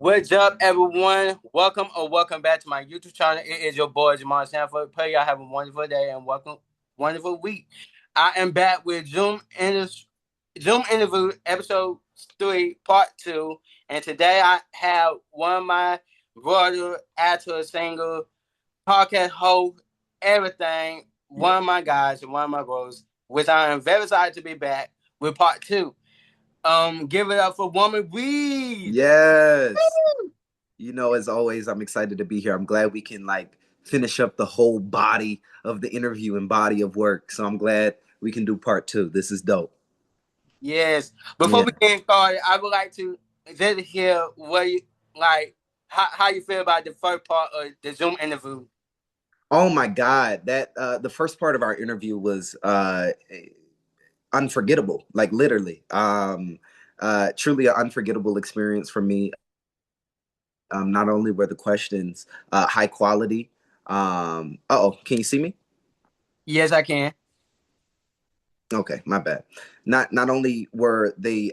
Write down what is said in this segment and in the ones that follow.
What's up, everyone? Welcome back to my YouTube channel. It is your boy Jamal Sanford. Pray y'all have a wonderful day and wonderful week. I am back with Zoom interview episode 3, part 2, and today I have one of my brother, actor, singer, podcast host, everything. One of my guys and one of my girls, which I am very excited to be back with part 2. Give it up for Woman Weed. Yes. As always, I'm excited to be here. I'm glad we can finish up the whole body of the interview and body of work. So I'm glad we can do part 2. This is dope. Yes. Before Yeah. we get started, I would like to just hear what you like, how you feel about the first part of the Zoom interview. Oh my God. That the first part of our interview was unforgettable, like literally. Truly an unforgettable experience for me. Not only were the questions high quality. Can you see me? Yes, I can. Okay, my bad. Not only were they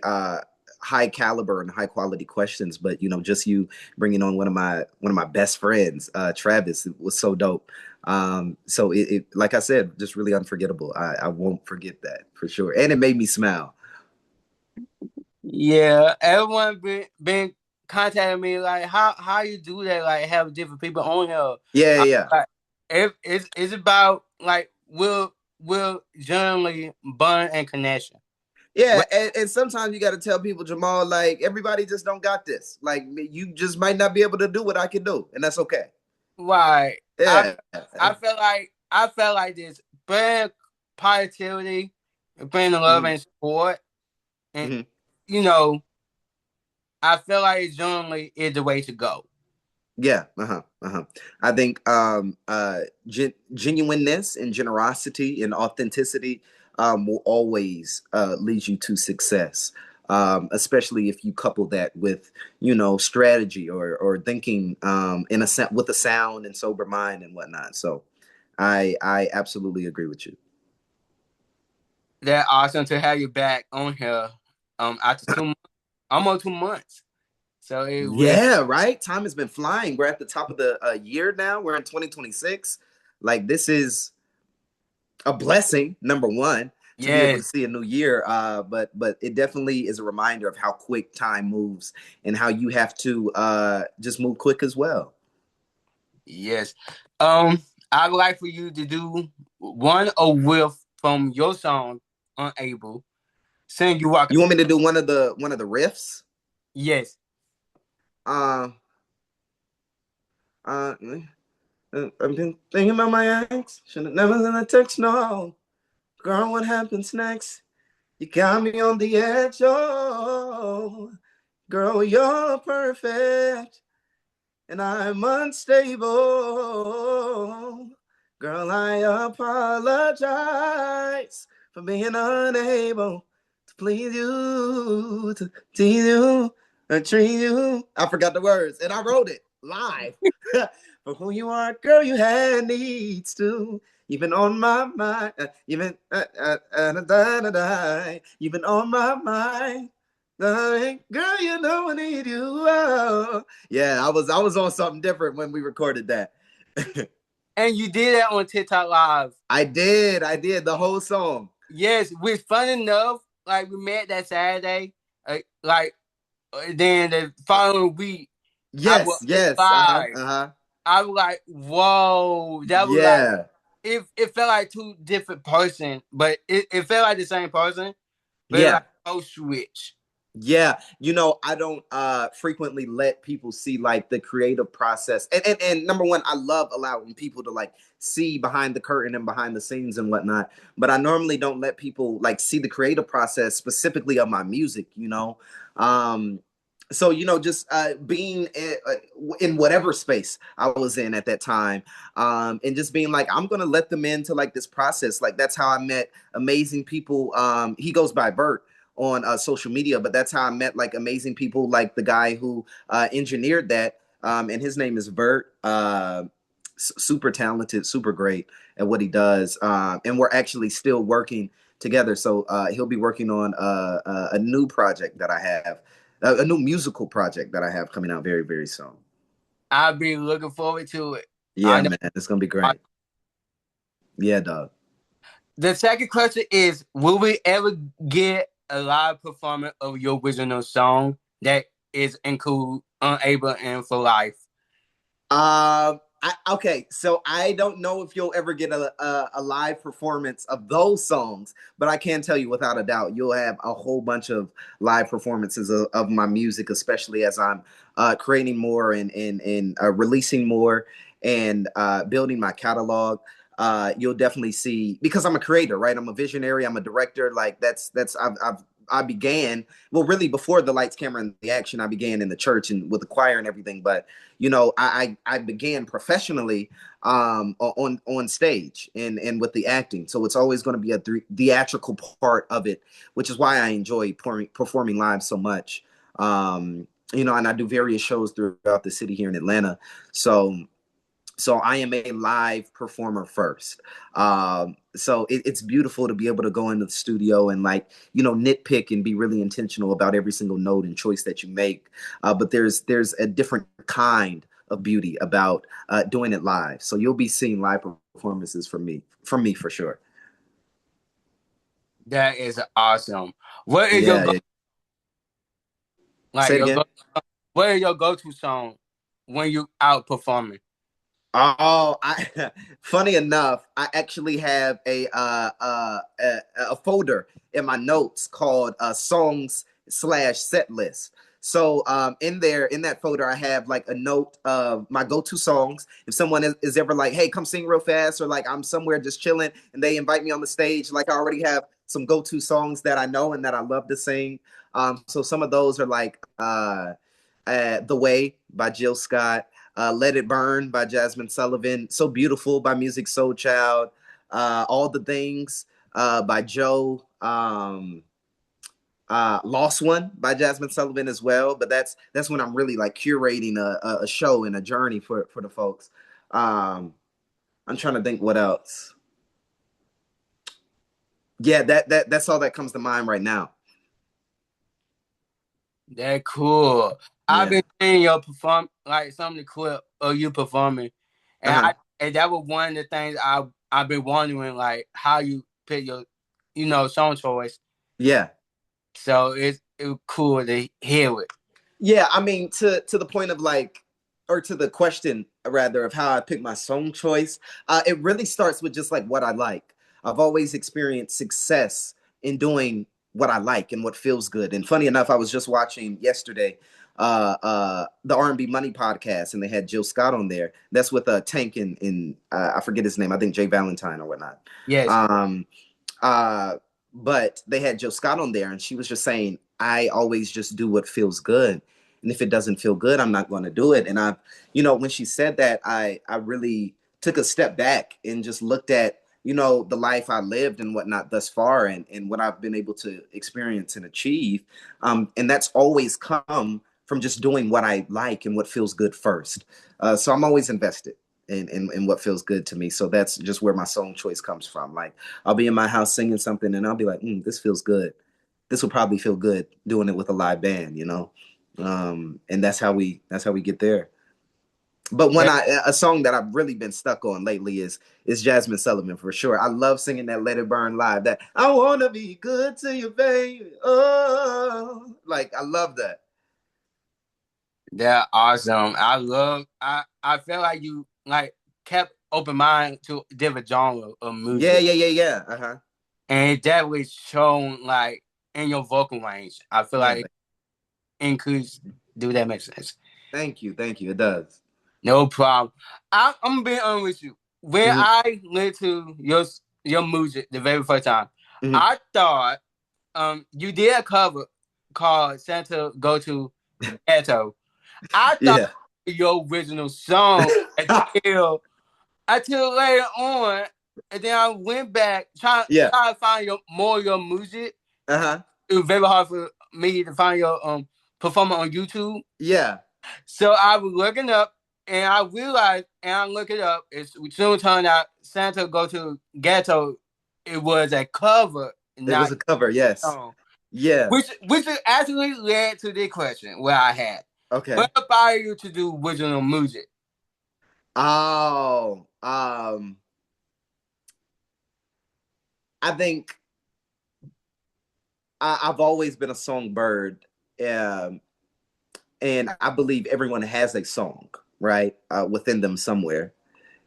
high caliber and high quality questions, but just you bringing on one of my best friends, Travis, it was so dope. So it like I said, just really unforgettable. I won't forget that for sure, and it made me smile. Yeah, everyone been contacting me like how you do that, like have different people on here. Yeah, yeah. Like if it's about like will generally bond and connection. Yeah, Well, and sometimes you got to tell people, Jamal, like everybody just don't got this. Like you just might not be able to do what I can do, and that's okay. right. Yeah. I felt like this bring positivity, bring the love Hmm. and support, and Hmm. you know, I feel like generally is the way to go. Yeah, I think genuineness and generosity and authenticity will always lead you to success. Especially if you couple that with strategy or thinking with a sound and sober mind and whatnot. So I absolutely agree with you. That awesome to have you back on here. After almost 2 months. So it really Yeah, right. Time has been flying. We're at the top of the year now. We're in 2026. Like this is a blessing, number one, to be able to yes, see a new year. But it definitely is a reminder of how quick time moves and how you have to just move quick as well. yes. Um, I would like for you to do one a whiff from your song "Unable." Sing you rock. You want me to do one of the riffs? Yes. Uh, uh, I've been thinking about my ex. Should have never sent a text. No, girl, what happens next? You got me on the edge. Oh, girl, you're perfect. And I'm unstable. Girl, I apologize for being unable to please you, to tease you, and treat you. I forgot the words, and I wrote it live. For who you are, girl, you had needs to. You've been on my mind. You've been, you've been on my mind. Girl, you know I need you. Oh. Yeah, I was on something different when we recorded that. And you did that on TikTok Live. I did the whole song. Yes, which fun enough, like we met that Saturday, then the following week, I was Yes, yes, live. uh-huh. I was like, whoa, that was like Yeah, it felt like two different person, but it felt like the same person, but it like yeah. no switch. Yeah, I don't frequently let people see like the creative process. And number one, I love allowing people to like see behind the curtain and behind the scenes and whatnot. But I normally don't let people like see the creative process specifically of my music. Um so just being in whatever space I was in at that time, and just being like, I'm gonna let them into like this process. Like that's how I met amazing people. He goes by Bert on social media, but that's how I met like amazing people, like the guy who engineered that, and his name is Bert. Super talented, super great at what he does, and we're actually still working together. So he'll be working on a new project that I have. a new musical project that I have coming out very, very soon. I'll be looking forward to it. I Yeah, know. man, it's gonna be great. Yeah, dog. The second question is: will we ever get a live performance of your original song that is include "Unable" and "For Life"? Okay, so I don't know if you'll ever get a live performance of those songs, but I can tell you without a doubt, you'll have a whole bunch of live performances of my music, especially as I'm creating more and releasing more and building my catalog. You'll definitely see because I'm a creator, right? I'm a visionary. I'm a director. Like I began well, really before the lights, camera, and the action. I began in the church and with the choir and everything, but I began professionally on stage and with the acting. So it's always going to be a theatrical part of it, which is why I enjoy performing live so much. And I do various shows throughout the city here in Atlanta. So I am a live performer first. So it's beautiful to be able to go into the studio and nitpick and be really intentional about every single note and choice that you make. But there's a different kind of beauty about doing it live. So you'll be seeing live performances from me for sure. That is awesome. What is your Yeah, go yeah. like Say it your again. go? What is your go-to song when you out performing? Oh, funny enough, I actually have a folder in my notes called songs/set list. So in there in that folder, I have like a note of my go-to songs. If someone is ever like, "Hey, come sing real fast," or like I'm somewhere just chilling and they invite me on the stage, like I already have some go-to songs that I know and that I love to sing. So some of those are like "The Way" by Jill Scott. Let It Burn by Jasmine Sullivan, So Beautiful by Music Soul Child, All the Things by Joe, Lost One by Jasmine Sullivan as well. But that's when I'm really like curating a show and a journey for the folks. I'm trying to think what else. Yeah, that's all that comes to mind right now. That cool. I've Yeah. been seeing your perform like some of the clip of you performing, Uh and huh. that was one of the things I've been wondering like how you pick your song choice. Yeah. So it's cool to hear it. Yeah, I mean, to the point of like, or to the question rather of how I pick my song choice, it really starts with just like what I like. I've always experienced success in doing what I like and what feels good. And funny enough, I was just watching yesterday the R&B Money podcast, and they had Jill Scott on there. That's with Tank and I forget his name. I think Jay Valentine or whatnot. Yes, Um, uh, but they had Jill Scott on there, and she was just saying, I always just do what feels good. And if it doesn't feel good, I'm not going to do it. And when she said that, I really took a step back and just looked at, the life I lived and whatnot thus far and what I've been able to experience and achieve. And that's always come from just doing what I like and what feels good first. So I'm always invested in what feels good to me. So that's just where my song choice comes from. Like I'll be in my house singing something and I'll be like, this feels good. This will probably feel good doing it with a live band. And that's how we get there. But when that, a song that I've really been stuck on lately is Jasmine Sullivan for sure. I love singing that Let It Burn live. That I wanna be good to you, baby. Oh, like I love that. that awesome. I feel like you like kept open mind to different genre of Yeah, music, yeah, yeah, yeah. Uh-huh. and it definitely shown like in your vocal range. I feel Yeah. like it increased. Do that make sense? Thank you. Thank you. It does. No problem. I'm being honest with you. When Hmm. I listened to your music the very first time, Hmm. I thought you did a cover called Santa Go to Ghetto. I thought Yeah. your original song until later on, and then I went back Yeah. trying to find more of your music. Uh-huh. It was very hard for me to find your performance on YouTube. Yeah. So I was looking up and I realized, and I look it up, it soon turned out Santa Go to Ghetto, it was a cover, It was not a cover, a yes. song. Yeah. Which actually led to the question where I had, Okay. what about you to do original music? Oh, I think I've always been a songbird, um, and I believe everyone has a song, right, within them somewhere.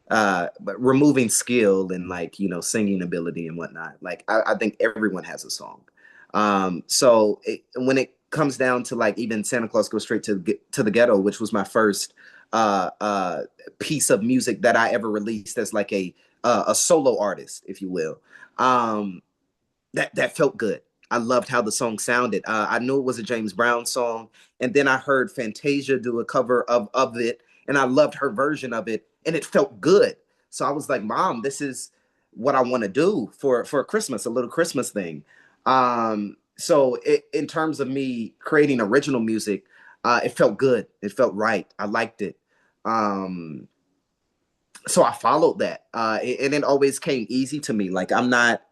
But removing skill and like singing ability and whatnot, like I think everyone has a song. So when it comes down to like even Santa Claus Goes Straight to the Ghetto, which was my first uh, uh, piece of music that I ever released as like a solo artist, if you will. Um, that felt good. I loved how the song sounded. I knew it was a James Brown song, and then I heard Fantasia do a cover of it, and I loved her version of it, and it felt good. So I was like, "Mom, this is what I want to do for Christmas, a little Christmas thing." So in terms of me creating original music, it felt good. It felt right. I liked it. Um, so I followed that, and it always came easy to me. Like I'm not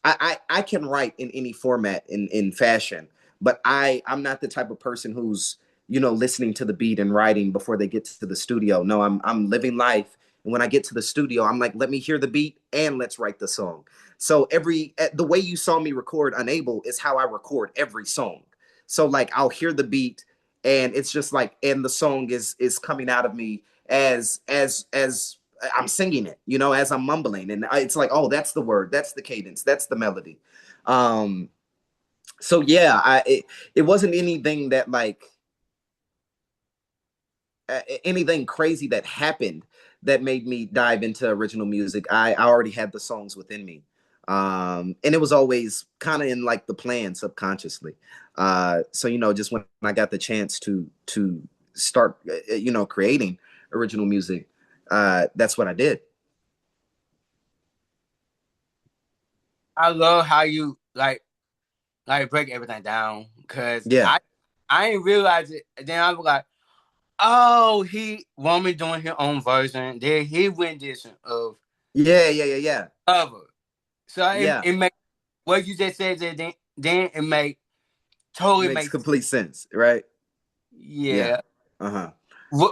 I can write in any format in fashion, but I'm not the type of person who's listening to the beat and writing before they get to the studio. No, I'm living life, and when I get to the studio, I'm like, let me hear the beat and let's write the song. So the way you saw me record Unable is how I record every song. So like I'll hear the beat and it's just like and the song is coming out of me as I'm singing it, as I'm mumbling, and it's like, oh, that's the word, that's the cadence, that's the melody. Um, so yeah, it wasn't anything that like anything crazy that happened that made me dive into original music. I already had the songs within me, and it was always kind of in like the plan subconsciously. So just when I got the chance to start, creating original music, that's what I did. I love how you like break everything down because Yeah, I didn't realize it. Then I was like, oh, he Roman doing his own version. Then he rendition of yeah, yeah, yeah, yeah. cover. So Yeah, it make what you just said. Then it make totally makes makes complete sense, right? Yeah. yeah. Uh-huh. What,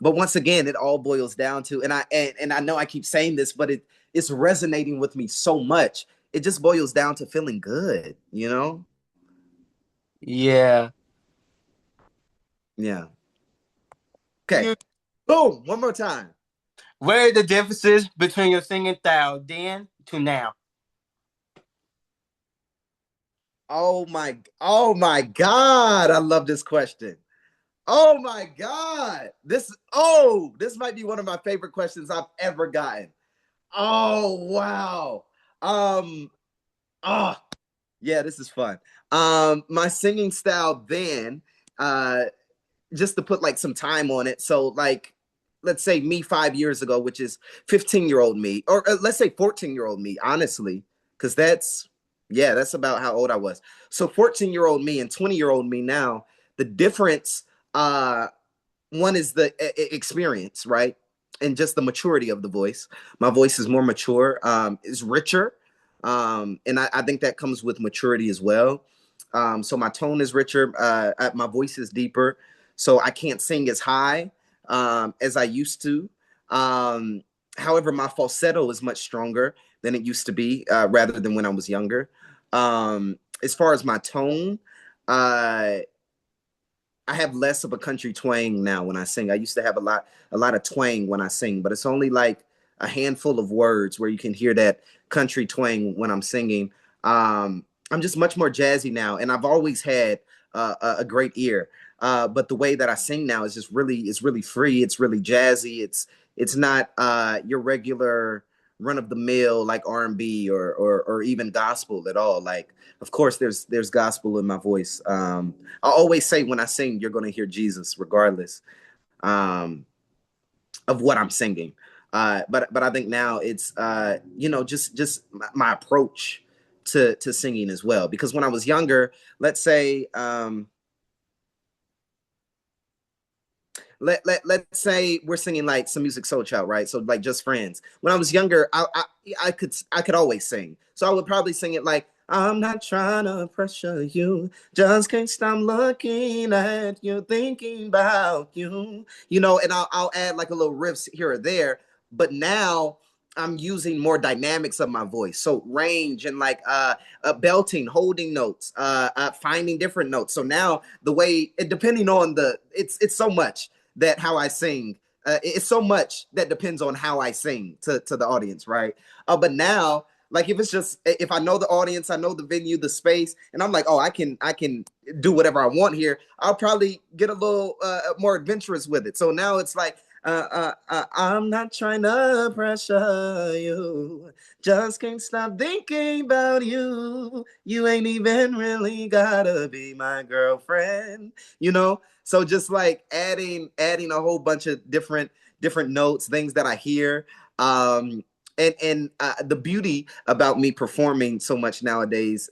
But once again, it all boils down to, and I know I keep saying this, but it's resonating with me so much. It just boils down to feeling good. yeah. Yeah. Okay. You Boom. One more time. what are the differences between your singing style then to now? Oh my God. I love this question. Oh my God. This might be one of my favorite questions I've ever gotten. Oh wow. Um, oh, yeah, this is fun. My singing style then, uh, just to put like some time on it. So like, let's say me 5 years ago, which is 15-year-old me, or let's say 14-year-old me, honestly, because that's about how old I was. So 14-year-old me and 20-year-old me now, the difference, uh, one is the experience, right? And just the maturity of the voice. My voice is more mature, is richer. And I think that comes with maturity as well. So my tone is richer, my voice is deeper. So I can't sing as high as I used to. Um, However, my falsetto is much stronger than it used to be, rather than when I was younger. As far as my tone, uh, I have less of a country twang now when I sing. I used to have a lot of twang when I sing, but it's only like a handful of words where you can hear that country twang when I'm singing. I'm just much more jazzy now, and I've always had a great ear. But the way that I sing now is just really free. It's really jazzy. It's not your regular run of the mill like R&B or even gospel at all. Like, of course, there's gospel in my voice. I always say when I sing, you're going to hear Jesus regardless um, of what I'm singing. But I think now it's just my approach to singing as well. Because when I was younger, let's say let's say we're singing like some music soul child, right? So like just friends. When I was younger, I could always sing. So I would probably sing it like I'm not trying to pressure you. Just can't stop looking at you, thinking about you. You know, and I'll add like a little riffs here or there. But now I'm using more dynamics of my voice. So range and like belting, holding notes, finding different notes. So now the way, depending on it's so much that how I sing. It's so much that depends on how I sing to the audience, right? But now, like if it's just if I know the audience, I know the venue, the space, and I'm like, oh, I can do whatever I want here. I'll probably get a little more adventurous with it. So now it's like, I'm not trying to pressure you. Just can't stop thinking about you. You ain't even really gotta be my girlfriend. You know, so just like adding a whole bunch of different notes, things that I hear. And the beauty about me performing so much nowadays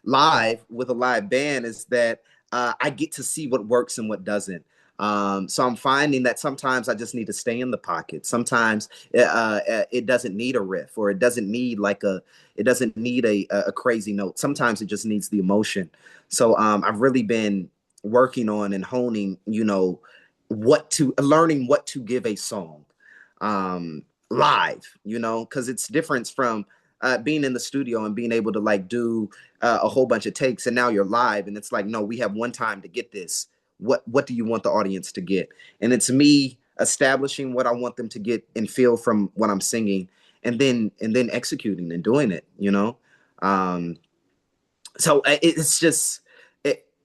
live with a live band is that I get to see what works and what doesn't. So I'm finding that sometimes I just need to stay in the pocket. Sometimes it doesn't need a riff, or it doesn't need a crazy note. Sometimes it just needs the emotion. So I've really been working on and honing, learning what to give a song live, because it's different from being in the studio and being able to like do a whole bunch of takes, and now you're live and it's like, no, we have one time to get this. What do you want the audience to get? And it's me establishing what I want them to get and feel from what I'm singing, and then executing and doing it. um so it's just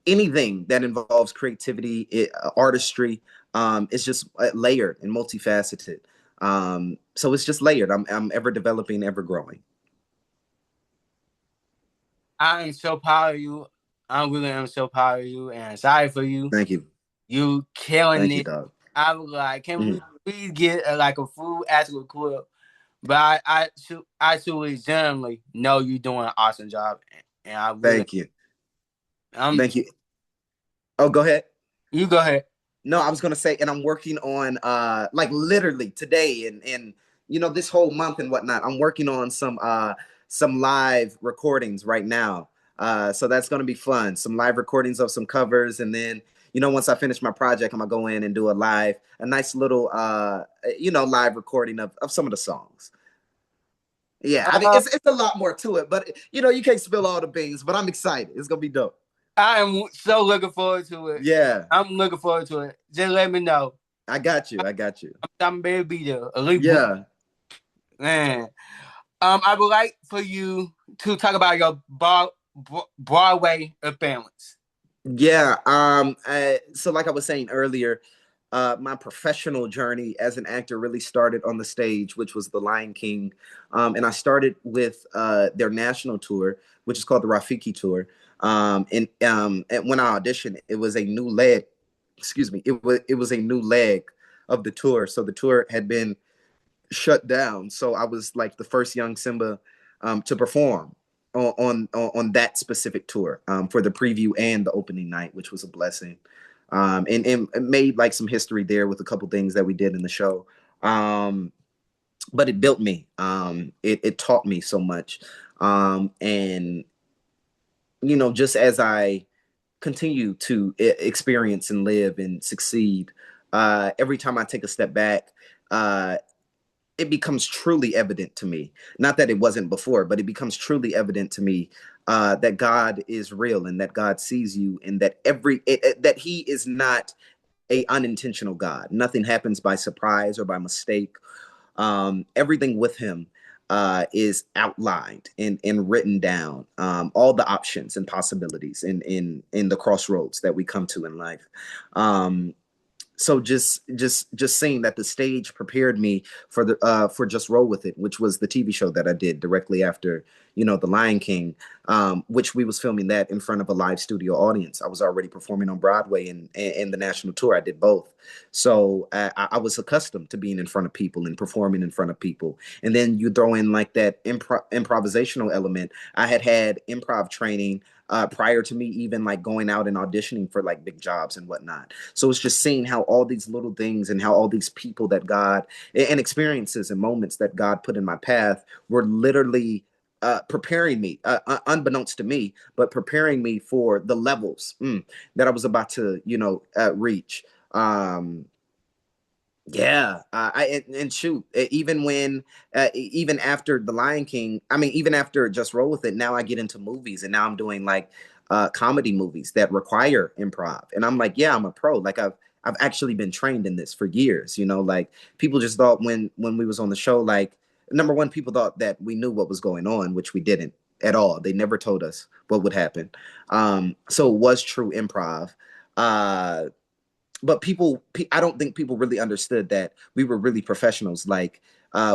anything that involves creativity, artistry. It's just layered and multifaceted. So it's just layered. I'm ever developing, ever growing. I am so proud of you. I really am so proud of you and sorry for you. Thank you. You killing Thank you, it. dog. I was like, can we Mhm. please get like a full actual clip? But I truly genuinely know you're doing an awesome job, and I really Thank you. I'm. Thank you. Oh, go ahead. You go ahead. No, I was gonna say, and I'm working on like literally today and this whole month and whatnot. I'm working on some live recordings right now. So that's gonna be fun. Some live recordings of some covers, and then once I finish my project, I'm gonna go in and do a nice little live recording of some of the songs. Yeah, I mean Uh, it's a lot more to it, but you can't spill all the beans. But I'm excited. It's gonna be dope. I am so looking forward to it. Yeah, I'm looking forward to it. Just let me know. I got you. I got you. I'm ready to be there. At least, Yeah. man. I would like for you to talk about your Broadway appearance. Yeah. So like I was saying earlier, my professional journey as an actor really started on the stage, which was The Lion King. And I started with their national tour, which is called the Rafiki Tour. And when I auditioned, it was a new leg. Excuse me. It was a new leg of the tour. So the tour had been shut down. So I was like the first young Simba to perform on that specific tour for the preview and the opening night, which was a blessing. And made like some history there with a couple things that we did in the show. But it built me. It taught me so much. And just as I continue to experience and live and succeed, every time I take a step back, uh, it becomes truly evident to me. Not that it wasn't before, but it becomes truly evident to me that God is real, and that God sees you, and that that He is not a unintentional God. Nothing happens by surprise or by mistake. Everything with Him is outlined and written down. All the options and possibilities in the crossroads that we come to in life. So just saying that the stage prepared me for Just Roll With It, which was the TV show that I did directly after The Lion King, which we was filming that in front of a live studio audience. I was already performing on Broadway and the national tour. I did both. So I was accustomed to being in front of people and performing in front of people. And then you throw in like that improvisational element. I had improv training prior to me even like going out and auditioning for like big jobs and whatnot. So it's just seeing how all these little things and how all these people that God and experiences and moments that God put in my path were literally preparing me, unbeknownst to me, but preparing me for the levels that I was about to, reach. Yeah, and shoot, even when, even after The Lion King, I mean, even after Just Roll with It, now I get into movies, and now I'm doing like comedy movies that require improv, and I'm like, yeah, I'm a pro. Like I've actually been trained in this for years. Like people just thought when we was on the show, like number one, people thought that we knew what was going on, which we didn't at all. They never told us what would happen. So it was true improv. Uh, but I don't think people really understood that we were really professionals. Like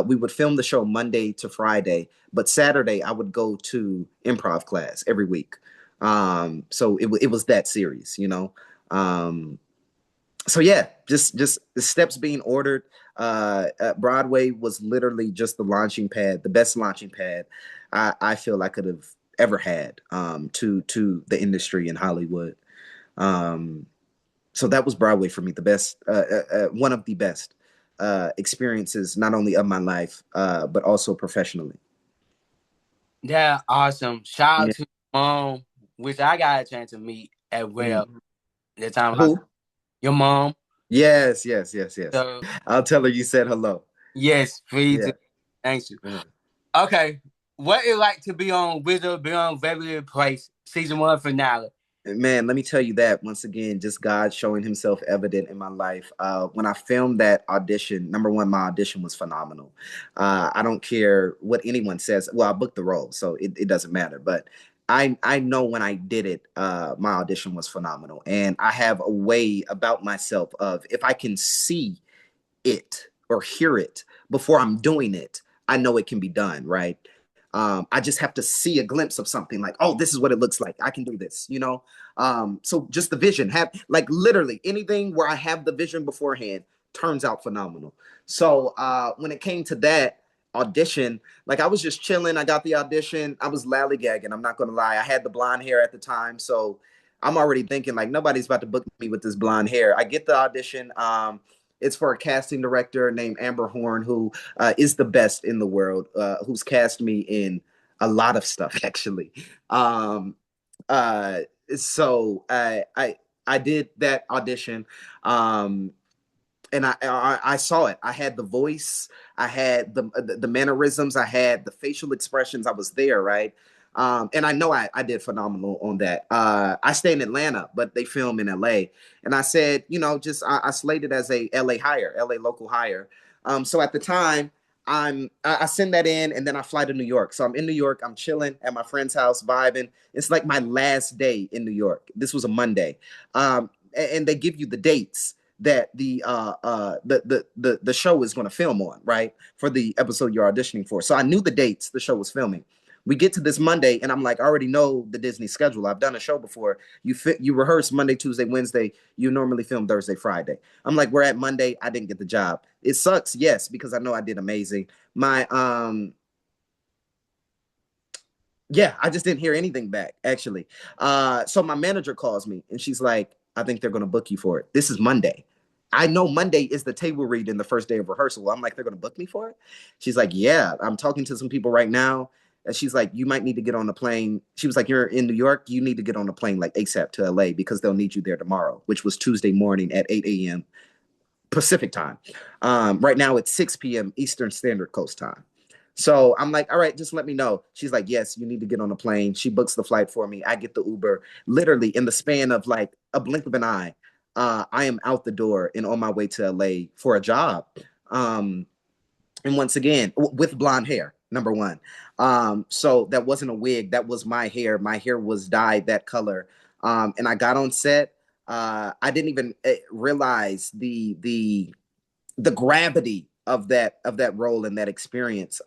we would film the show Monday to Friday, but Saturday I would go to improv class every week. So it was that serious. um, so yeah, just the steps being ordered. Broadway was literally just the launching pad, the best launching pad I feel I could have ever had, to the industry in Hollywood. um, so that was Broadway for me, the best, one of the best experiences, not only of my life, but also professionally. Yeah, awesome. Shout out Yeah. to your mom, which I got a chance to meet as well. Mhm. The time I Who? your mom. Yes, yes, yes, yes. So I'll tell her you said hello. yes, please do. Yeah. Thank you. Uh, Okay. What it like to be on Wizard Beyond Regular Place season 1 finale? Man, let me tell you that once again, just God showing himself evident in my life. When I filmed that audition, number one, my audition was phenomenal. I don't care what anyone says. Well, I booked the role, so it doesn't matter. But I know when I did it, my audition was phenomenal. And I have a way about myself of if I can see it or hear it before I'm doing it, I know it can be done, right? I just have to see a glimpse of something like, oh, this is what it looks like. I can do this. So just the vision, have like literally anything where I have the vision beforehand turns out phenomenal. So when it came to that audition, like I was just chilling. I got the audition. I was lallygagging. I'm not gonna lie. I had the blonde hair at the time, so I'm already thinking like nobody's about to book me with this blonde hair. I get the audition. It's for a casting director named Amber Horn, who is the best in the world, who's cast me in a lot of stuff, actually. Um, uh, so I did that audition. Um, and I saw it. I had the voice, I had the mannerisms, I had the facial expressions. I was there, right? And I know I did phenomenal on that. I stay in Atlanta, but they film in LA, and I said, just I slated as a LA hire, LA local hire. So at the time, I send that in, and then I fly to New York. So I'm in New York. I'm chilling at my friend's house, vibing. It's like my last day in New York. This was a Monday, and they give you the dates that the show is going to film on, right? For the episode you're auditioning for. So I knew the dates the show was filming. We get to this Monday, and I'm like, I already know the Disney schedule. I've done a show before. You rehearse Monday, Tuesday, Wednesday. You normally film Thursday, Friday. I'm like, we're at Monday. I didn't get the job. It sucks, yes, because I know I did amazing. My Yeah, I just didn't hear anything back, actually. So my manager calls me and she's like, I think they're going to book you for it. This is Monday. I know Monday is the table read in the first day of rehearsal. I'm like, they're going to book me for it? She's like, yeah, I'm talking to some people right now. And she's like, you might need to get on the plane. She was like, you're in New York. You need to get on the plane like ASAP to LA because they'll need you there tomorrow, which was Tuesday morning at 8 a.m. Pacific time. Right now it's 6 p.m. Eastern Standard Coast time. So I'm like, all right, just let me know. She's like, yes, you need to get on a plane. She books the flight for me. I get the Uber. Literally in the span of like a blink of an eye, I am out the door and on my way to LA for a job. Um, and once again, with blonde hair, number one. So that wasn't a wig. That was my hair. My hair was dyed that color. And I got on set. I didn't even realize the gravity of that role and that experience.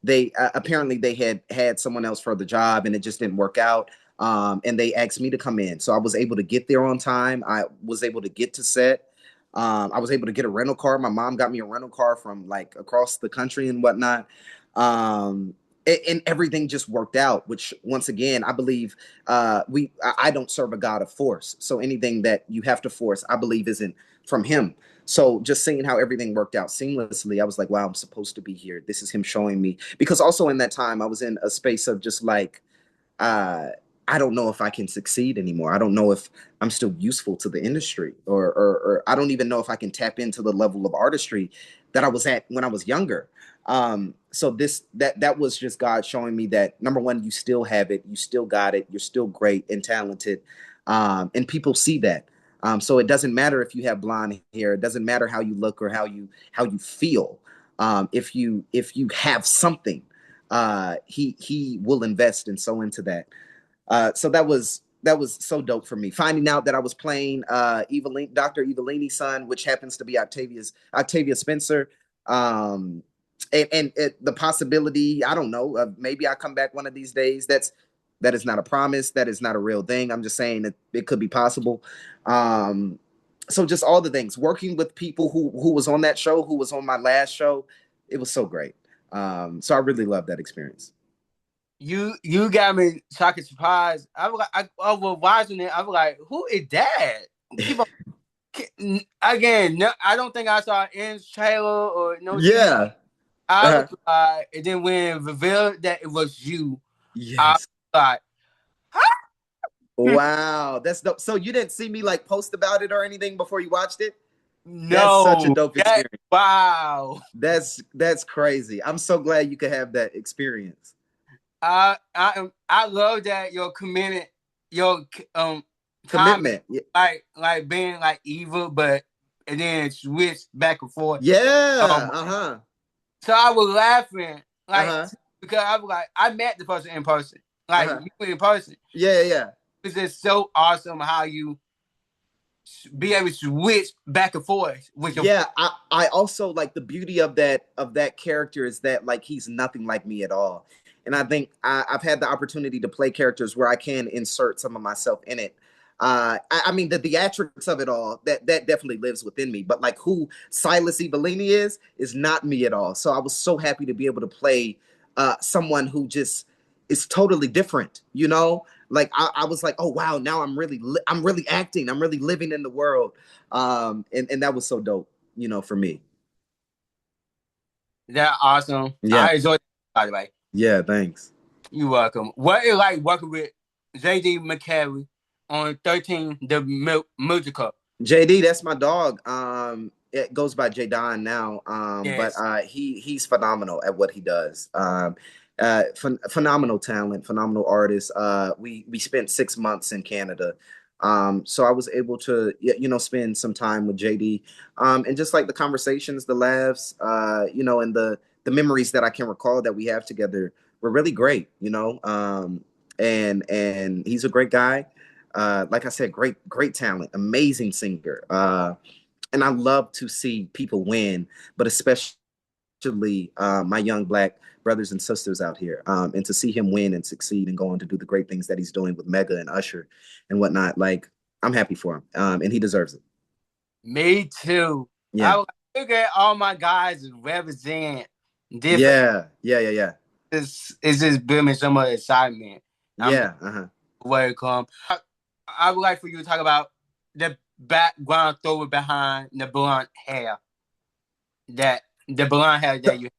They apparently they had someone else for the job, and it just didn't work out. And they asked me to come in, so I was able to get there on time. I was able to get to set. I was able to get a rental car. My mom got me a rental car from like across the country and whatnot. And everything just worked out. Which once again, I believe I don't serve a God of force. So anything that you have to force, I believe, isn't from Him. So just seeing how everything worked out seamlessly, I was like, wow, I'm supposed to be here. This is him showing me. Because also in that time, I was in a space of just like, uh, I don't know if I can succeed anymore. I don't know if I'm still useful to the industry, or I don't even know if I can tap into the level of artistry that I was at when I was younger. So that was just God showing me that, number one, you still have it, you still got it, you're still great and talented, and people see that. So it doesn't matter if you have blonde hair, it doesn't matter how you look or how you feel. If you have something, he will invest and so into that. So that was so dope for me. Finding out that I was playing Dr. Evelini's son, which happens to be Octavia Spencer. And the possibility, I don't know, maybe I come back one of these days. That is not a promise. That is not a real thing. I'm just saying that it could be possible. Um, so just all the things, working with people who was on that show, who was on my last show, it was so great. So I really love that experience. You got me shocked and surprised. I was like, I was watching it. I was like, who is that? People again. No, I don't think I saw any trailer or no teaser. Yeah. I was Uh, like, and then when revealed that it was you, I was yes. like, Wow, that's dope. So you didn't see me like post about it or anything before you watched it? That's such a no, dope that experience. wow. That's crazy. I'm so glad you could have that experience. I love that your commitment, your comment, Commitment. like being like evil, but and then switch back and forth. Yeah. Um, Uh-huh. so I was laughing like Uh-huh. because I was like I met the person in person, like Uh-huh. you in person. Yeah, yeah. It's just so awesome how you be able to switch back and forth with your. Yeah, I also like the beauty of that character is that like he's nothing like me at all. And I think I've had the opportunity to play characters where I can insert some of myself in it. I mean the theatrics of it all, that definitely lives within me. But like who Silas Evelini is not me at all. So I was so happy to be able to play someone who just is totally different, you know? Like I was like, oh wow, now I'm really acting, I'm really living in the world. And that was so dope, for me. That awesome. Yeah, I enjoyed it, by the way. yeah, thanks. You're welcome. What is like working with JD McCary on 13 the musical? JD, that's my dog. It goes by Jadon now. But Yes. he's phenomenal at what he does. Phenomenal talent, phenomenal artist. We spent 6 months in Canada. So I was able to spend some time with JD. And just like the conversations, the laughs, and the memories that I can recall that we have together were really great. And he's a great guy. Like I said, great talent, amazing singer. And I love to see people win, but especially my young Black brothers and sisters out here, and to see him win and succeed and go on to do the great things that he's doing with Mega and Usher and whatnot. Like, I'm happy for him, and he deserves it. Me too. Yeah, I was like, look at all my guys represent different. yeah, yeah, yeah, yeah, It's just building so much excitement. I'm yeah. Uh-huh. welcome. I would like for you to talk about the background story behind the blonde hair that you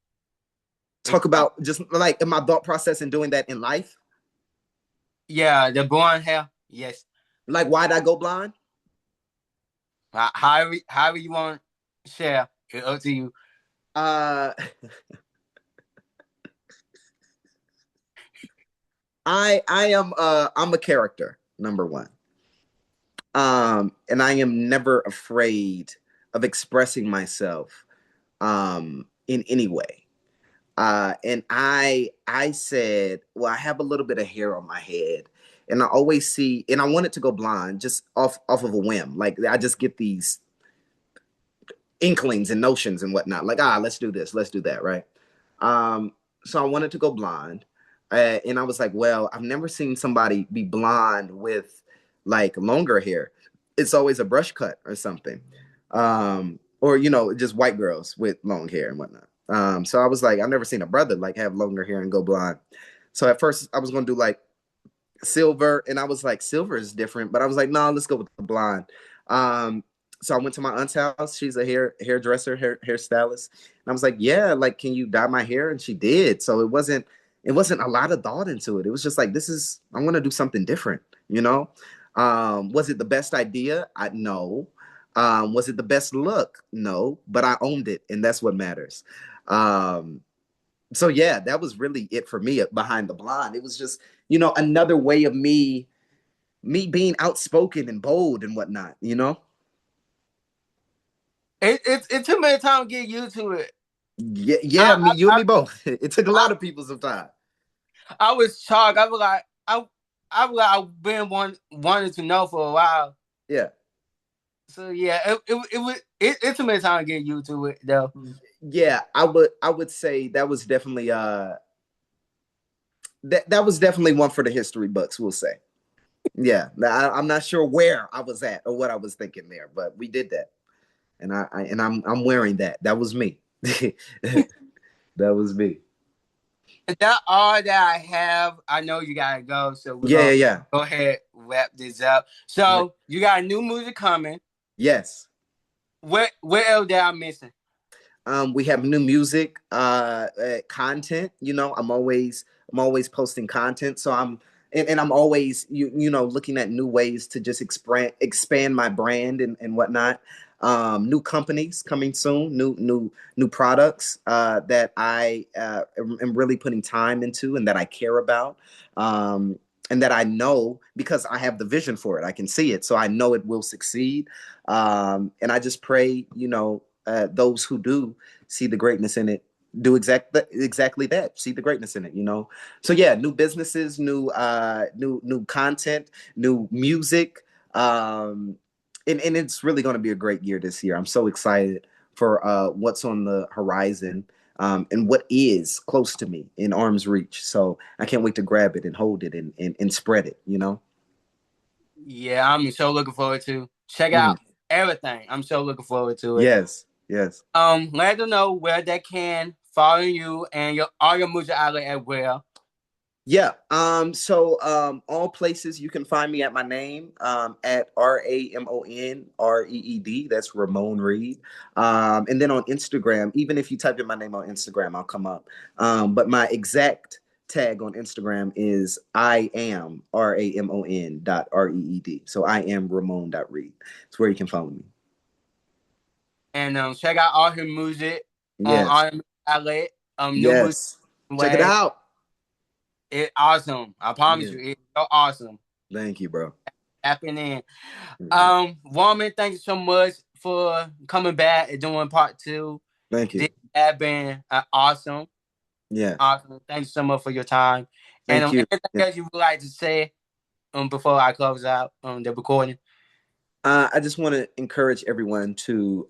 Talk about just like my thought process in doing that in life. yeah, the blonde hair. Yes. Like, why'd I go blind? However you want to share. It's up to you. Uh, I'm a character, number one. And I am never afraid of expressing myself in any way. And I said, well, I have a little bit of hair on my head, and I always see, and I wanted to go blonde just off of a whim. Like I just get these inklings and notions and whatnot. Like, let's do this, let's do that, right? Um, so I wanted to go blonde, and I was like, well, I've never seen somebody be blonde with like longer hair. It's always a brush cut or something, or just white girls with long hair and whatnot. So I was like, I've never seen a brother like have longer hair and go blonde. So at first I was gonna do like silver, and I was like, silver is different, but I was like, no, let's go with the blonde. Um, So I went to my aunt's house. She's a hairdresser, hairstylist. And I was like, yeah, like, can you dye my hair? And she did. So it wasn't a lot of thought into it. It was just like, I want to do something different, you know? Was it the best idea? No. Was it the best look? No, but I owned it, and that's what matters. Um, so yeah, that was really it for me behind the blonde. It was just, another way of me being outspoken and bold and whatnot, you know? It took me time to get used to it. Yeah, I yeah, me, you and I me both. It took a I, lot of people some time. I was shocked. I was like I've been wanted to know for a while. Yeah. So yeah, it took me time to get used to it though. Yeah, I would say that was definitely that was definitely one for the history books, we'll say. Yeah. I'm not sure where I was at or what I was thinking there, but we did that. And I'm wearing that. That was me. That was me. Is that all that I have? I know you gotta go, so we're Yeah, gonna yeah, go ahead wrap this up. yeah. So you got new music coming. Yes. Where else that I'm missing? We have new music, content. I'm always posting content. So and I'm always looking at new ways to just expand my brand and whatnot. New companies coming soon, new products that I am really putting time into and that I care about. And that I know because I have the vision for it. I can see it, so I know it will succeed. And I just pray, those who do see the greatness in it do exactly that, see the greatness in it. So yeah, new businesses, new content, new music, and it's really going to be a great year this year. I'm so excited for what's on the horizon, and what is close to me in arm's reach. So I can't wait to grab it and hold it and spread it. Yeah, I'm so looking forward to check Mhm. out everything. I'm so looking forward to it. Yes, yes. Let them know where they can follow you and your all your music outlet as well. Yeah. So all places you can find me at my name, at RamonReed. That's Ramon Reed. And then on Instagram, even if you type in my name on Instagram, I'll come up. But my exact tag on Instagram is I am RAMON.REED. So I am Ramon.Reed. It's where you can follow me. And check out all his music on Yes. all the outlet. New music Yes. Check it way. out. It's awesome. I promise Yeah. you, it's so awesome. Thank you, bro. Happening. Mhm. Woman, thank you so much for coming back and doing part two. Thank This you. has been awesome. Yeah. Awesome. Thank you so much for your time. And Thank you. anything else you would like to say before I close out the recording? I just want to encourage everyone to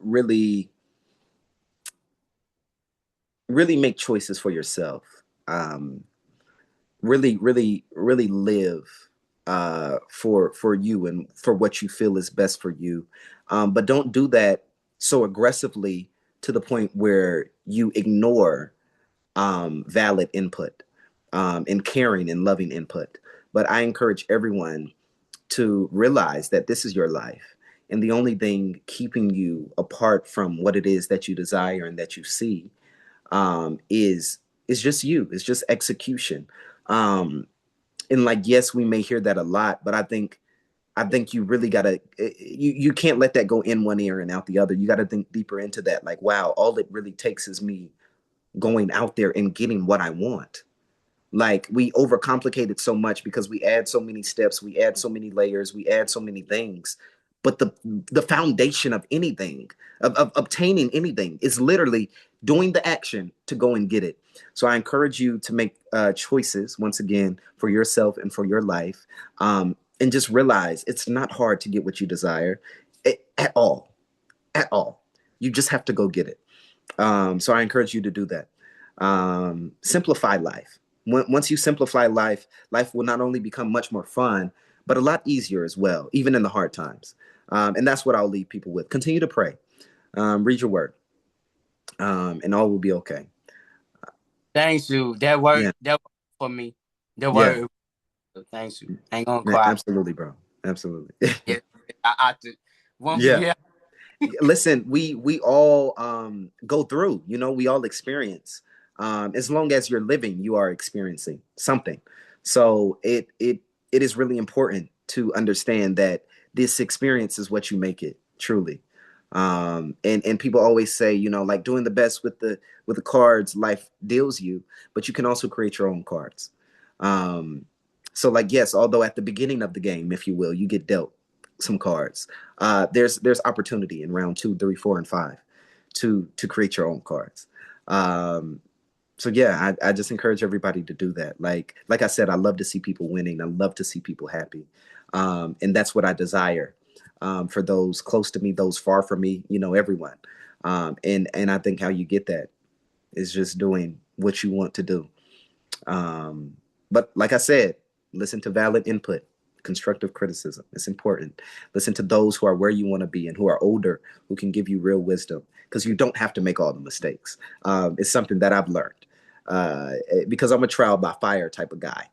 really, really make choices for yourself. Really, really, really live for you and for what you feel is best for you. But don't do that so aggressively to the point where you ignore valid input, and caring and loving input. But I encourage everyone to realize that this is your life. And the only thing keeping you apart from what it is that you desire and that you see, is just you. It's just execution. Um, and like, yes, we may hear that a lot, but I think you really gotta, you can't let that go in one ear and out the other. You gotta think deeper into that. Like, wow, all it really takes is me going out there and getting what I want. Like, we overcomplicate it so much because we add so many steps, we add so many layers, we add so many things. But the foundation of anything, of obtaining anything, is literally doing the action to go and get it. So I encourage you to make choices once again for yourself and for your life, and just realize it's not hard to get what you desire, at all, at all. You just have to go get it. So I encourage you to do that. Simplify life. Once you simplify life, life will not only become much more fun, but a lot easier as well, even in the hard times. And that's what I'll leave people with. Continue to pray, read your word, and all will be okay. Thanks you. Yeah, That word for me. That yeah, word. Thanks you. I ain't gonna cry. absolutely, bro. Absolutely. Yeah, I do. Woman, Yeah. yeah. Listen, we all go through, we all experience. As long as you're living, you are experiencing something. So it is really important to understand that this experience is what you make it, truly. And people always say, like, doing the best with the cards life deals you, but you can also create your own cards. um so, like, yes, although at the beginning of the game, if you will, you get dealt some cards, there's opportunity in round 2, 3, 4, and 5 to create your own cards. Um, so yeah, I just encourage everybody to do that. Like I said, I love to see people winning. I love to see people happy, and that's what I desire, for those close to me, those far from me. Everyone. And I think how you get that is just doing what you want to do. But like I said, listen to valid input, constructive criticism. It's important. Listen to those who are where you want to be and who are older, who can give you real wisdom, because you don't have to make all the mistakes. It's something that I've learned. Because I'm a trial by fire type of guy,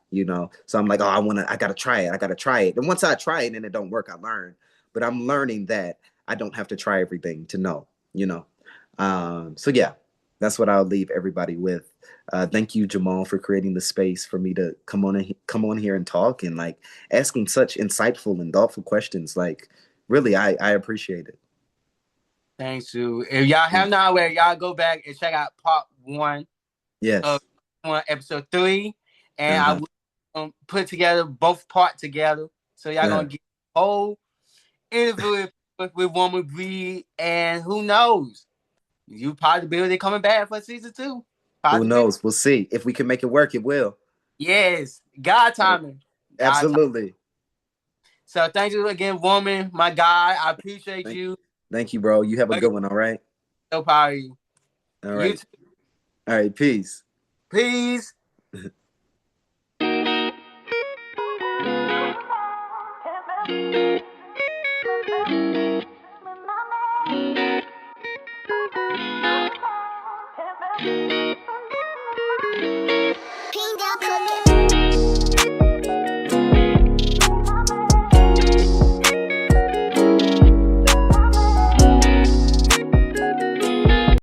So I'm like, oh, I gotta try it. I gotta try it. And once I try it and it don't work, I learn. But I'm learning that I don't have to try everything to know, you know. So yeah, that's what I'll leave everybody with. Thank you, Jamal, for creating the space for me to come on here and talk, and like asking such insightful and thoughtful questions. Like, really, I appreciate it. Thanks, you. If y'all Yeah. have not already, y'all go back and check out part one of Yes. episode 3, and I Uh-huh. will put together both part together. So y'all Uh-huh. gonna get a whole interview with Woman Breed, and who knows, you possibility coming back for season 2. Who Possibility. knows? We'll see. If we can make it work, it will. Yes, God timing. God timing. Absolutely. So thank you again, Woman, my guy. I appreciate Thank, you. thank you, bro. You have a good one. All right. So proud of you. All You right. too. All right. Peace. Peace.